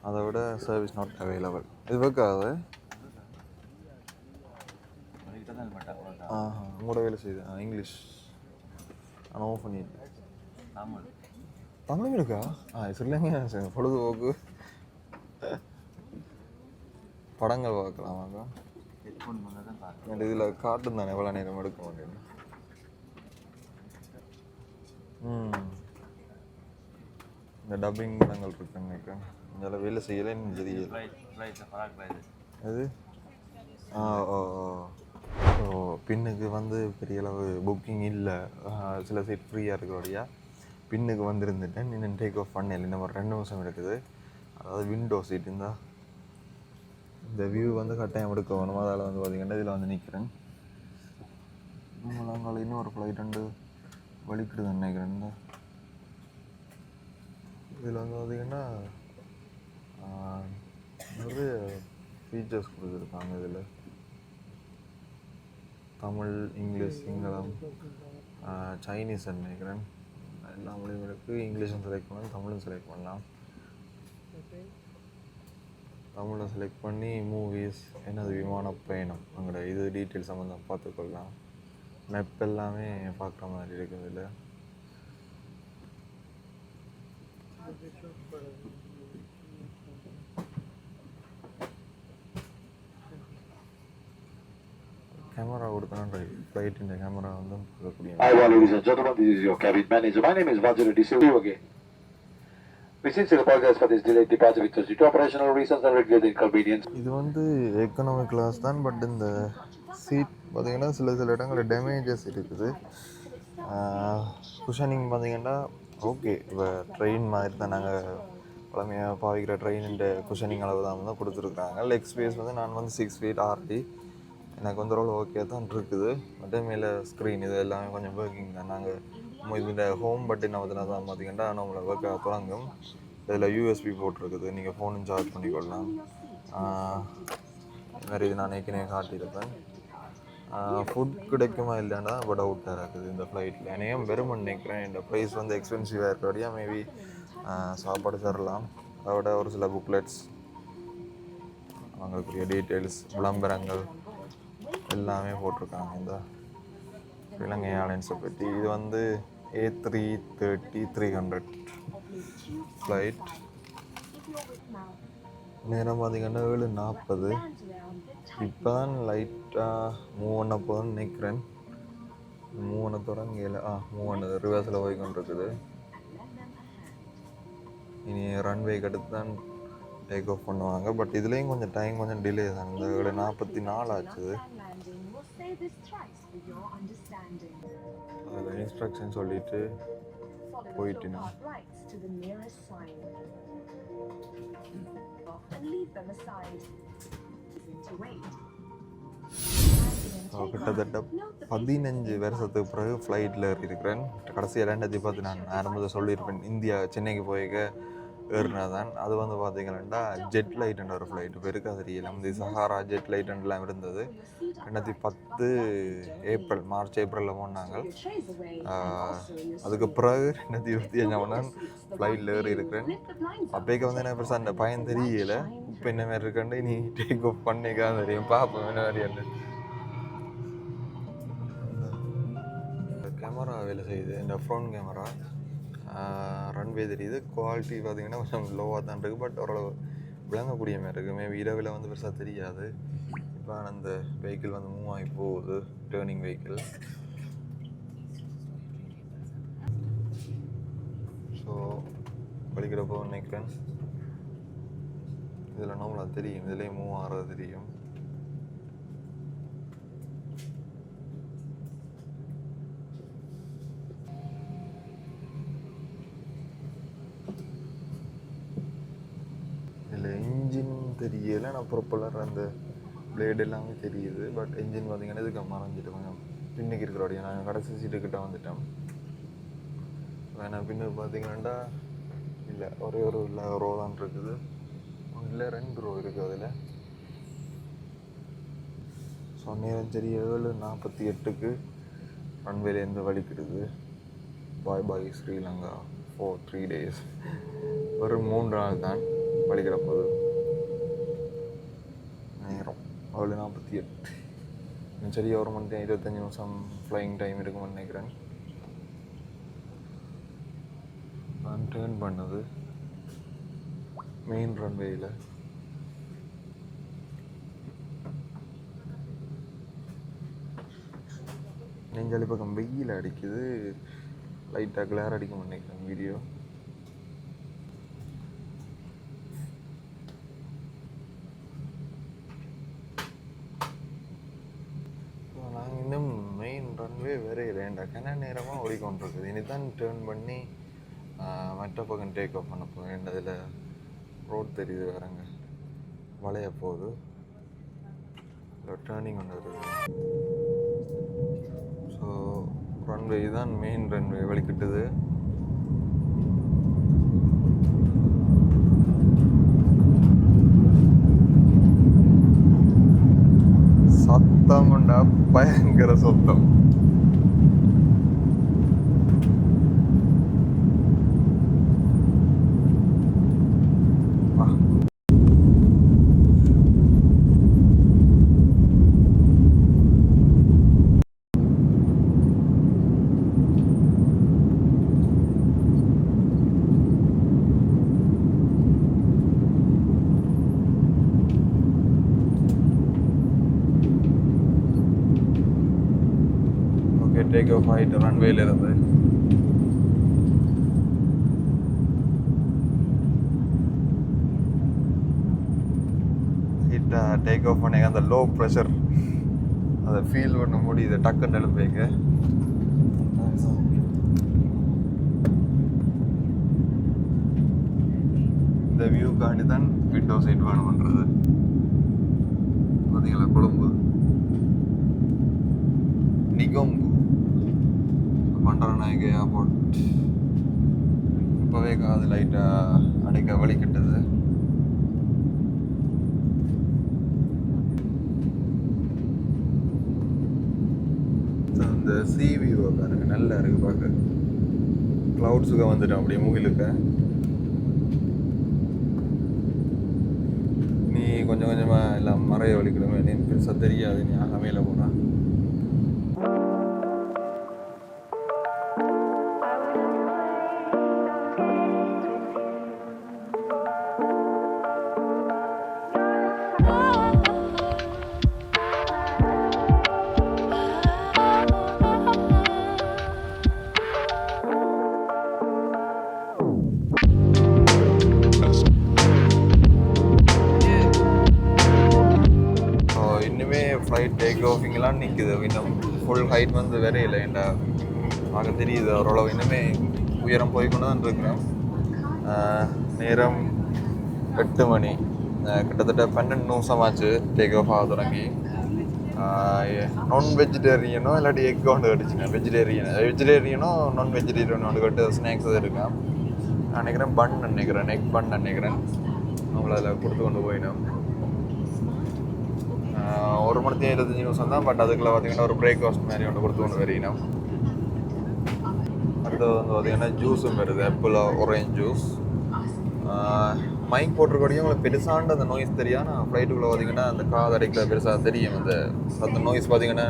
அதை விட சர்வீஸ் நாட் அவைலபிள். இது வைக்காது. உங்களோட வேலை செய்யுது இங்கிலீஷ். ஆனால் ஓஃப் பண்ணிட்டு தமிழும் இருக்கா? ஸ்ரீலங்கா பொழுதுபோக்கு படங்கள் பார்க்கலாமாக்கா? இதில் காட்டும் தானே எவ்வளோ நேரம் எடுக்க மாட்டேன்னு. இந்த டப்பிங் படங்கள் இருக்குன்னு நினைக்கிறேன். இதில் வேலை செய்யலைன்னு தெரியல. அது ஸோ பின்னுக்கு வந்து பெரிய அளவு புக்கிங் இல்லை. சில சீட் ஃப்ரீயாக இருக்கிறபடியா பின்னுக்கு வந்துருந்துட்டேன். இன்னும் டேக் ஆஃப் பண்ணல. இன்னும் ஒரு 2 நிமிஷம் இருக்குது. அதாவது விண்டோ சீட் இருந்தால் இந்த வியூ வந்து கட்டாயம் எடுக்க வேணும். அதால் வந்து பார்த்திங்கன்னா இதில் வந்து நிற்கிறேன். நாங்கள் இன்னும் ஒரு ஃப்ளைட் ரெண்டு வலிக்கிடுதுன்னு நினைக்கிறேன். இதில் வந்து பார்த்திங்கன்னா நிறைய ஃபீச்சர்ஸ் கொடுத்துருக்காங்க. இதில் தமிழ், இங்கிலீஷ், சிங்களம், சைனீஸ் நினைக்கிறேன். எல்லா மொழியும் இருக்குது. இங்கிலீஷும் செலக்ட் பண்ணலாம், தமிழும் செலக்ட் பண்ணலாம். தமிழை செலக்ட் பண்ணி மூவிஸ், என்னது விமான பயணம், அங்கே இது டீட்டெயில்ஸ் சம்மந்தம் பார்த்துக்கொள்ளலாம். மேப் எல்லாமே பார்க்குற மாதிரி இருக்குது இதில். கேமரா கொடுத்தனா ஃப்ளைட்டின் கேமரா வந்து பார்க்கக்கூடிய. Hi, ladies and gentlemen, this is your cabin manager. My name is Vajra Disil. You again. We sincerely apologize for this delayed departure with due to operational reasons and regular inconvenience. இது வந்து எக்கனாமிக் கிளாஸ் தான். பட் இந்த சீட் பார்த்திங்கன்னா சில இடங்களில் டேமேஜஸ் இருக்குது. குஷனிங் பார்த்திங்கன்னா ஓகே, இப்போ ட்ரெயின் மாதிரி தான் நாங்கள் பழமையாக பாவிக்கிற ட்ரெயினுடைய குஷனிங் அளவு தான் கொடுத்துருக்குறாங்க. லெக் ஸ்பேஸ் வந்து நான் வந்து 6 feet ஆர்டி எனக்கு வந்து ரோல் ஓகே தான் இருக்குது. அதே மேலே ஸ்க்ரீன் இது எல்லாமே கொஞ்சம் ஒர்க்கிங் தான். நாங்கள் இந்த ஹோம் பட்டன் அவதினா தான் பார்த்திங்கன்னா நம்மளை ஒர்க்காக தொடங்கும். இதில் யூஎஸ்பி போட்டிருக்குது, நீங்கள் ஃபோனும் சார்ஜ் பண்ணிக்கொள்ளலாம். வேறு இது நான் ஏற்கனவே காட்டியிருப்பேன். ஃபுட் கிடைக்குமா இல்லைன்னா இப்போ டவுட்டாக இருக்குது இந்த ஃப்ளைட்டில். என்னையும் வெறும் நினைக்கிறேன். இந்த ப்ரைஸ் வந்து எக்ஸ்பென்சிவாக இருக்கிறபடியா மேபி சாப்பாடு தரலாம். அதோட ஒரு சில புக்லெட்ஸ், அவங்களுக்குரிய டீட்டெயில்ஸ், விளம்பரங்கள் எல்லாமே போட்டிருக்காங்க இந்த இலங்கை ஏர்லைன்ஸை பற்றி. இது வந்து A330-300 ஃப்ளைட். நேரம் பார்த்திங்கன்னா 7:40. இப்போ தான் லைட்டாக மூவ் பண்ண போதுன்னு நினைக்கிறேன். மூவ் பண்ண தொடங்கல. மூவ் பண்ணது ரிவர்ஸில் போய் கொண்டிருக்குது. இனி ரன்வேக்கு அடுத்து தான் டேக் ஆஃப் பண்ணுவாங்க. பட் இதுலேயும் கொஞ்சம் டைம் கொஞ்சம் டிலே தான். இந்த 7:44 ஆச்சு. அதில் இன்ஸ்ட்ரக்ஷன் சொல்லிட்டு போயிட்டுனா கிட்டத்தட்ட 15 வருஷத்துக்கு பிறகு ஃப்ளைட்டில் இருக்கிறேன். கடைசியாக 2010 நான் ஆரம்பத்தில் சொல்லியிருப்பேன், இந்தியா சென்னைக்கு போய்க்க ஏறினதான். அது வந்து பார்த்திங்கன்னா ஜெட் லைட்டுன்ற ஒரு ஃப்ளைட் பெருக்காக தெரியல. இந்த சஹாரா ஜெட் லைட்டுலாம் இருந்தது. 2010 மார்ச் ஏப்ரலில் போனாங்க. அதுக்கு பிறகு 2025 ஃப்ளைட்டில் ஏறி இருக்கிறேன். அப்போக்கு வந்து என்ன பெருசாக அந்த பயம் தெரியலை. இப்போ என்ன மாதிரி இருக்கேன், நீ டேக் ஆஃப் பண்ணிக்காதான் தெரியும். பார்ப்போம் என்ன மாதிரி. கேமரா வேலை செய்யுது, இந்த ஃப்ரண்ட் கேமரா. ரன்வே தெரியுது. குவாலிட்டி பார்த்திங்கன்னா கொஞ்சம் லோவாக தான் இருக்குது. பட் ஓரளவு விளங்கக்கூடிய மாதிரி இருக்குது. மேபி இரவில் வந்து பெருசாக தெரியாது. இப்போ அந்த வெஹிக்கிள் வந்து மூவ் ஆகி போகுது, டேர்னிங் வெஹிக்கிள். ஸோ படிக்கிறப்போ நினைக்கிறேன் இதில் நம்மளாக தெரியும், இதுலேயும் மூவ் ஆகிறது தெரியும். இதில் இன்ஜின் தெரியலை. நான் ப்ரொப்பலர் அந்த பிளேடு எல்லாமே தெரியுது. பட் இன்ஜின் பார்த்திங்கன்னா இதுக்கு மறைஞ்சிட்டு கொஞ்சம் பின்னுக்கு இருக்கிறோடைய நாங்கள் கடைசி சீட்டுக்கிட்ட வந்துட்டோம். வேணா பின்னுக்கு பார்த்திங்கன்னா இல்லை, ஒரே ஒரு இல்லை ரோ தான் இருக்குது. இல்லை 2 ரோ இருக்குது அதில். ஸோ நேரம் சரி 7:48 ரன்வேலேருந்து வலிக்கிடுது. பாய் பாய் ஸ்ரீலங்கா for 3 days. ஒரு 3 நாள் தான் வலிக்கிற போது. நேரம் 7:48. சரி 1 மணி 25 நிமிஷம் ஃப்ளையிங் டைம் இருக்குமென்னு நினைக்கிறேன். நான் டேர்ன் பண்ணது மெயின் ரன்வேயில். நெஞ்சாலி பக்கம் வெயில் அடிக்குது. லைட்டாக கிளேர் அடிக்க நினைக்கிறேன் வீடியோ. நாங்கள் இன்னும் மெயின் ரன்வே வேறு இல்லைண்டா கன நேரமாக ஓடிக்கொண்டிருக்குது. இனி தான் டேர்ன் பண்ணி மற்ற பக்கம் டேக் ஆஃப் பண்ண போகிறேன். அதில் ரோட் தெரியுது வேறங்க, வளைய போகுது. டேர்னிங் ஒன்று இருக்குது. ஸோ ரன்வே தான் மெயின் ரன்வே வலிக்கிட்டுது. சத்தம்டா பயங்கர சத்தம். டேக் ஆஃப் ஆகிட்டு ரன்வேல இருந்து டேக் ஆஃப் பண்ணி அந்த லோ ப்ரெஷர் அதை ஃபீல் பண்ண முடியுது டக்குன்னு எழுப்பேக்கு. இந்த வியூக்காண்டி தான் விண்டோ சைட் வேணும் பண்ணுறது. பார்த்தீங்களா கொழும்பு நிகொம்பு பண்டரநாயக ஏர்போர்ட். இப்போவே காது லைட்டாக அடைக்க வலிக்கிட்டது. இந்த சி வியூவை பாருங்க, நல்லா இருக்கு பார்க்க. க்ளவுட்ஸுக்கு வந்துட்டோம் அப்படியே மூவிலுக்க. நீ கொஞ்சம் கொஞ்சமாக எல்லாம் மறைய வலிக்கணுமே, நீ பெருசாக தெரியாது. நீ அமையில போகிறான். ஃப்ளைட் டேக் ஆஃபிங்கெலாம் நிற்குது. இன்னும் ஃபுல் ஹைட் வந்து வேற இல்லை. ஏன்டா பார்க்க தெரியுது ஓரளவு. இன்னுமே உயரம் போய்கொண்டு தான் இருக்கிறோம். நேரம் 8 மணி, கிட்டத்தட்ட 12 நிமிஷம் ஆச்சு டேக் ஆஃப் ஆக தொடங்கி. நான் வெஜிடேரியனோ இல்லாட்டி எக் கொண்டு கட்டிச்சுங்க. வெஜிடேரியனோ நான் வெஜிடேரியனோ கொண்டு கட்டு ஸ்நாக்ஸ் எதுவும் இருக்கேன். நான் நினைக்கிறேன் பன் நினைக்கிறேன், எக் பன் நினைக்கிறேன். அவங்கள அதில் கொடுத்து கொண்டு போயிடும். 1 மணி 25 நிமிஷம் தான். பட் அதுக்குள்ள பார்த்தீங்கன்னா ஒரு பிரேக்ஃபாஸ்ட் மாதிரி ஒன்று கொடுத்து கொண்டு வரையணும். அடுத்தது வந்து பார்த்தீங்கன்னா ஜூஸும் வருது, ஆப்பிள் ஆரஞ்ச் ஜூஸ். மைக் போட்டிருக்கோடையும் உங்களுக்கு பெருசாண்டு அந்த நோய்ஸ் தெரியும். ஆனால் ஃப்ளைட்டுக்குள்ளே பார்த்தீங்கன்னா அந்த காது அடைக்கல பெருசாக தெரியும். அந்த நோய்ஸ் பார்த்தீங்கன்னா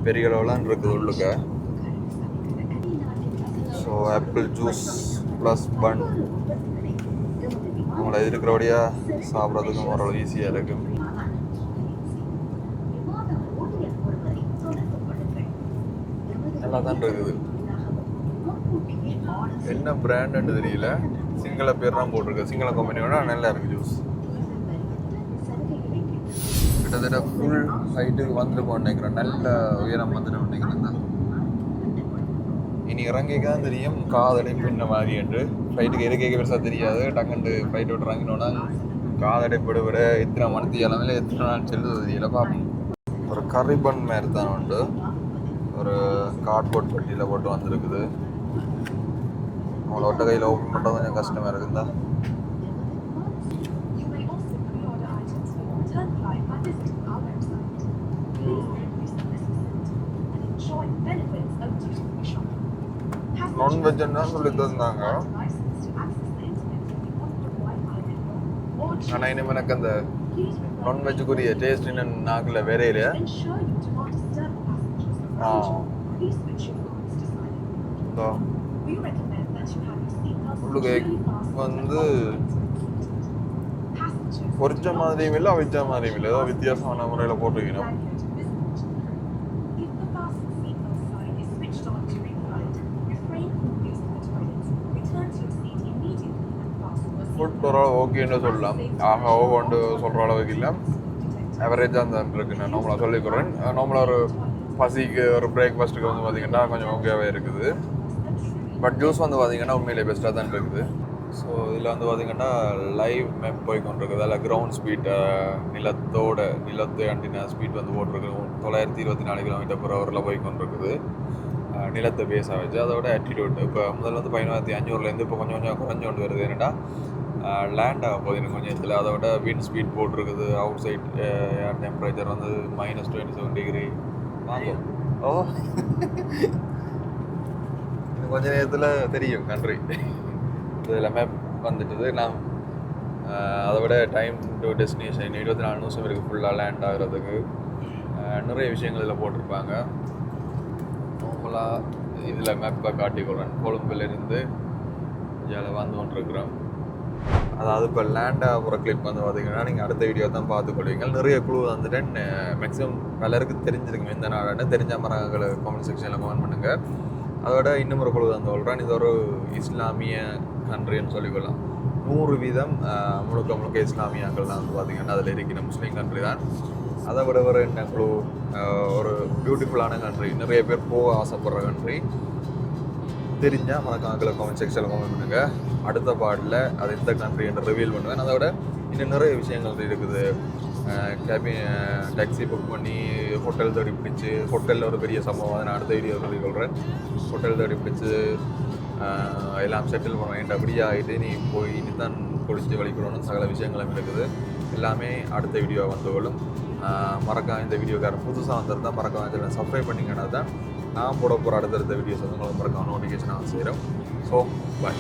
பெரிய அளவுலாம் இருக்குது உள்ளுக்க. ஸோ ஆப்பிள் ஜூஸ் ப்ளஸ் பன் அவங்கள இருக்கிறபடியாக சாப்பிட்றதுக்கும் ஓரளவு ஈஸியாக இருக்குது. நல்லா தான் இருக்குது. என்ன பிராண்டுன்னு தெரியல, சிங்கள பேர் தான் போட்டிருக்கு. சிங்கள கம்பெனியோட நல்லா இருக்குது ஜூஸ். கிட்டத்தட்ட ஃபுல் ஹைட்டுக்கு வந்துருக்கோம் நினைக்கிறேன். நல்ல உயரம் வந்துடும் நினைக்கிறேன் தான். இனி இறங்கிக்க தான் தெரியும் காதடை பின்ன மாதிரி என்று. ஃப்ளைட்டுக்கு இறக்க பெருசாக தெரியாது. டக்குண்டு ஃப்ளைட் விட்டு இறங்கினோன்னா காதடைப்படு விட எத்தனை மணி அளவில் எத்தனை நாள் செல்லுது தெரியல. பார்ப்போம். ஒரு கரிபன் மாதிரி தான் உண்டு. ஒரு கார்ட்போர்ட் பெட்டியில் போட்டு வந்துருக்குது. அவங்கள ஒட்ட கையில் ஓப்பன் பண்ணுறது கொஞ்சம் கஷ்டமாக இருக்குதா. நான்வெஜ்ஜுன்னு தான் சொல்லி தந்தாங்க. ஆனால் இனிமேல் எனக்கு அந்த நான்வெஜ்ஜுக்குரிய டேஸ்ட் இன்னும் நாக்கில் வேற இல்லையா. உள்ளுக்கு வந்து பொரிச்ச மாதிரியும் இல்லை, அவிச்ச மாதிரியும் இல்லை. ஏதோ வித்தியாசமான முறையில் போட்டுக்கணும். ஃபுட் ஓரளவு ஓகேன்னு சொல்லலாம். ஆகாவோ கொண்டு சொல்கிற அளவுக்கு இல்லை, ஆவரேஜாக தான் இருக்குது. நான் நார்மலாக சொல்லிக்கிறேன். நார்மலாக ஒரு பசிக்கு ஒரு பிரேக்ஃபாஸ்ட்டுக்கு வந்து பார்த்திங்கன்னா கொஞ்சம் ஓகேவாக இருக்குது. பட் ஜூஸ் வந்து பார்த்திங்கன்னா உண்மையிலே பெஸ்ட்டாக தான் இருக்குது. ஸோ இதில் வந்து பார்த்திங்கன்னா லைவ் மேப் போய் கொண்டிருக்குது. அதில் கிரவுண்ட் ஸ்பீட் நிலத்தை அண்டின ஸ்பீட் வந்து போட்டிருக்கு 924 km/h போய் கொண்டிருக்குது. நிலத்தை பேஸாக வச்சு அதோட ஆட்டிடியூட் இப்போ முதல்ல வந்து 11,500 இப்போ கொஞ்சம் கொஞ்சம் குறைஞ்சு கொண்டு வருது. என்னென்னா லேண்ட் ஆக போகுது இன்னும் கொஞ்சம் இதில். அதோட விண்ட் ஸ்பீட் போட்டிருக்குது. அவுட் சைட் ஏர் டெம்பரேச்சர் வந்து -27 டிகிரி வாங்கும். ஓ இன்னும் கொஞ்சம் நேரத்தில் தெரியும் கண்ட்ரி. இதில் மேப் வந்துட்டுது. நான் அதை விட டைம் டு டெஸ்டினேஷன் 24 நிமிஷம் இருக்குது ஃபுல்லாக லேண்ட் ஆகிறதுக்கு. நிறைய விஷயங்கள் இதில் போட்டிருப்பாங்க. நார்மலாக இதில் மேப்பில் காட்டிக்கொள்கிறேன். கொழும்புலேருந்து இதில் வந்து கொண்டிருக்கிறோம். அதாவது இப்போ லேண்ட் ஆகிற கிளிப் வந்து பார்த்திங்கன்னா நீங்கள் அடுத்த வீடியோ தான் பார்த்துக்கொள்வீங்க. நிறைய குழு வந்துட்டேன். மேக்ஸிமம் பலருக்கு தெரிஞ்சிருக்கும் எந்த நாடுன்னு. தெரிஞ்ச மரங்களை கமெண்ட் செக்ஷனில் கமெண்ட் பண்ணுங்கள். அதோட இன்னும் ஒரு குழு தான் சொல்கிறேன். இது ஒரு இஸ்லாமிய கண்ட்ரின்னு சொல்லிக்கொள்ளலாம். 100% முழுக்க இஸ்லாமியாக்கள் தான் வந்து பார்த்திங்கன்னா அதில் இருக்கிற முஸ்லீம் கண்ட்ரி தான். அதை விட ஒரு என்ன குழு ஒரு பியூட்டிஃபுல்லான கண்ட்ரி, நிறைய பேர் போக ஆசைப்படுற கண்ட்ரி. தெரிஞ்சால் மறக்காம கமெண்ட் செக்ஷனில் கமெண்ட் பண்ணுங்கள். அடுத்த பாட்டில் அது எந்த கண்ட்ரி என்று ரிவீல் பண்ணுவேன். அதை விட இன்னும் நிறைய விஷயங்கள் இருக்குது. டாக்ஸி புக் பண்ணி ஹோட்டல் தேடி பிடிச்சி, ஹோட்டலில் ஒரு பெரிய சம்பவம் அதை நான் அடுத்த வீடியோ சொல்லிக்கொள்கிறேன். ஹோட்டல் தேடி பிடிச்சி எல்லாம் செட்டில் பண்ணுவேன். அப்படியே ஆகிட்டு நீ போய் இனி தான் குடிச்சு வலிக்கணும்னு சகல விஷயங்களும் இருக்குது. எல்லாமே அடுத்த வீடியோ வந்துவிடும். மறக்காம இந்த வீடியோக்காரன் புதுசாக வந்திருந்தால் மறக்காம இதில் சப்ஸ்கிரைப் பண்ணிங்கன்னா தான் நான் போட போகிற அடுத்தடுத்த வீடியோஸ் வந்து உங்களுக்கு மறக்காம நோட்டிஃபிகேஷன் ஆக செய்கிறோம். So bye.